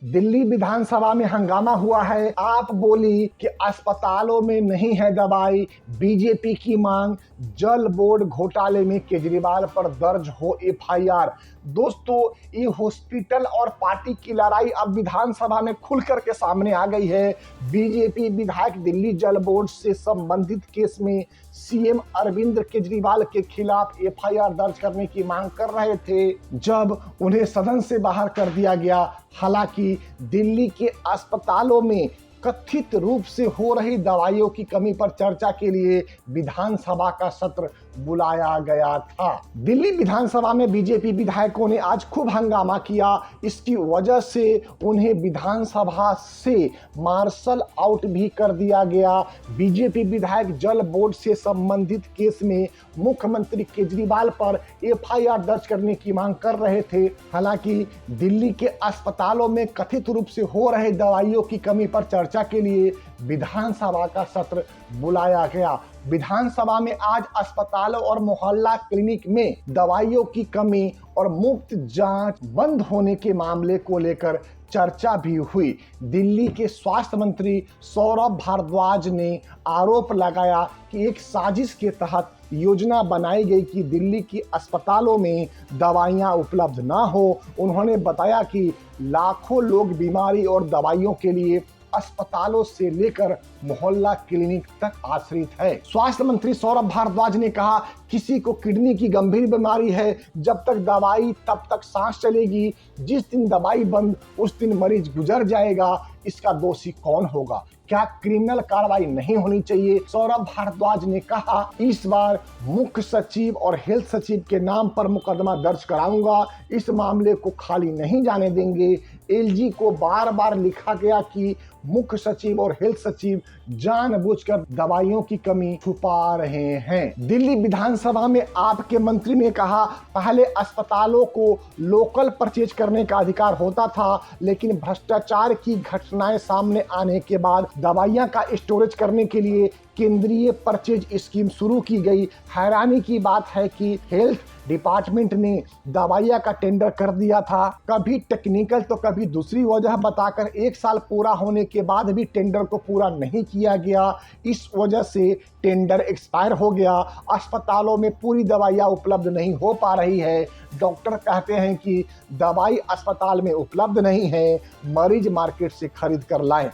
दिल्ली विधानसभा में हंगामा हुआ है। आप बोली कि अस्पतालों में नहीं है दवाई, बीजेपी की मांग, जल बोर्ड घोटाले में केजरीवाल पर दर्ज हो एफआईआर। दोस्तों, ये हॉस्पिटल और पार्टी की लड़ाई अब विधानसभा में खुलकर के सामने आ गई है। बीजेपी विधायक दिल्ली जल बोर्ड से संबंधित केस में सीएम अरविंद केजरीवाल के खिलाफ एफआईआर दर्ज करने की मांग कर रहे थे, जब उन्हें सदन से बाहर कर दिया गया। हालांकि दिल्ली के अस्पतालों में कथित रूप से हो रही दवाइयों की कमी पर चर्चा के लिए विधानसभा का सत्र बुलाया गया था। दिल्ली विधानसभा में बीजेपी विधायकों ने आज खूब हंगामा किया। इसकी वजह से उन्हें विधानसभा से मार्शल आउट भी कर दिया गया। बीजेपी विधायक जल बोर्ड से संबंधित केस में मुख्यमंत्री केजरीवाल पर एफआईआर दर्ज करने की मांग कर रहे थे। हालांकि दिल्ली के अस्पतालों में कथित रूप से हो रहे दवाइयों की कमी पर चर्चा के लिए विधानसभा का सत्र बुलाया गया। विधानसभा में आज अस्पतालों और मोहल्ला क्लिनिक में दवाइयों की कमी और मुफ्त जांच बंद होने के मामले को लेकर चर्चा भी हुई। दिल्ली के स्वास्थ्य मंत्री सौरभ भारद्वाज ने आरोप लगाया कि एक साजिश के तहत योजना बनाई गई कि दिल्ली की अस्पतालों में दवाइयां उपलब्ध ना हो। उन्होंने बताया कि लाखों लोग बीमारी और दवाइयों के लिए अस्पतालों से लेकर मोहल्ला क्लिनिक तक आश्रित है। स्वास्थ्य मंत्री सौरभ भारद्वाज ने कहा, किसी को किडनी की गंभीर बीमारी है, जब तक दवाई तब तक सांस चलेगी। जिस दिन दवाई बंद उस दिन मरीज गुजर जाएगा। इसका दोषी कौन होगा? क्या क्रिमिनल कार्रवाई नहीं होनी चाहिए? सौरभ भारद्वाज ने कहा, इस बार मुख्य सचिव और हेल्थ सचिव के नाम पर मुकदमा दर्ज कराऊंगा। इस मामले को खाली नहीं जाने देंगे। एलजी को बार बार लिखा गया कि मुख्य सचिव और हेल्थ सचिव जानबूझकर दवाइयों की कमी छुपा रहे हैं। दिल्ली विधानसभा में आपके मंत्री ने कहा, पहले अस्पतालों को लोकल परचेज करने का अधिकार होता था, लेकिन भ्रष्टाचार की घटनाएं सामने आने के बाद दवाइयां का स्टोरेज करने के लिए केंद्रीय परचेज स्कीम शुरू की गई। हैरानी की बात है कि हेल्थ डिपार्टमेंट ने दवाइयां का टेंडर कर दिया था, कभी टेक्निकल तो कभी दूसरी वजह बताकर 1 साल पूरा होने के बाद भी टेंडर को पूरा नहीं किया गया। इस वजह से टेंडर एक्सपायर हो गया। अस्पतालों में पूरी दवाइयां उपलब्ध नहीं हो पा रही है। डॉक्टर कहते हैं कि दवाई अस्पताल में उपलब्ध नहीं है, मरीज मार्केट से खरीद कर लाएं।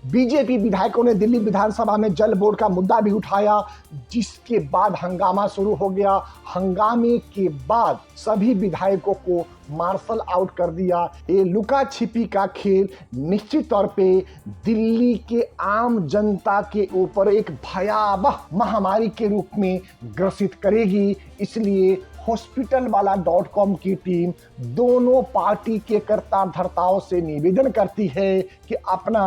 बीजेपी विधायकों ने दिल्ली विधानसभा में जल बोर्ड का मुद्दा भी उठाया, जिसके बाद हंगामा शुरू हो गया। हंगामे के बाद सभी विधायकों को मार्शल आउट कर दिया। ये लुका छिपी का खेल निश्चित तौर पे दिल्ली के आम जनता के ऊपर एक भयावह महामारी के रूप में ग्रसित करेगी। इसलिए hospitalwala.com की टीम दोनों पार्टी के कर्ता धर्ताओं से निवेदन करती है कि अपना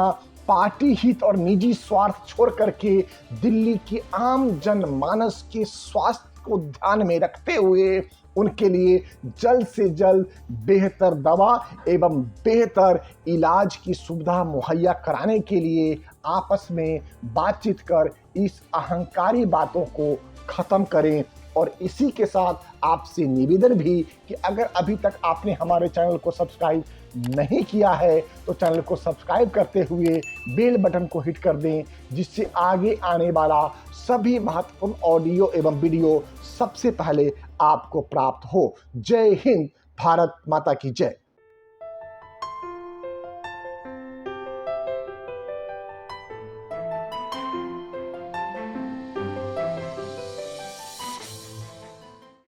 पार्टी हित और निजी स्वार्थ छोड़ करके दिल्ली की आम जनमानस के स्वास्थ्य को ध्यान में रखते हुए उनके लिए जल्द से जल्द बेहतर दवा एवं बेहतर इलाज की सुविधा मुहैया कराने के लिए आपस में बातचीत कर इस अहंकारी बातों को खत्म करें। और इसी के साथ आपसे निवेदन भी कि अगर अभी तक आपने हमारे चैनल को सब्सक्राइब नहीं किया है तो चैनल को सब्सक्राइब करते हुए बेल बटन को हिट कर दें, जिससे आगे आने वाला सभी महत्वपूर्ण ऑडियो एवं वीडियो सबसे पहले आपको प्राप्त हो। जय हिंद, भारत माता की जय।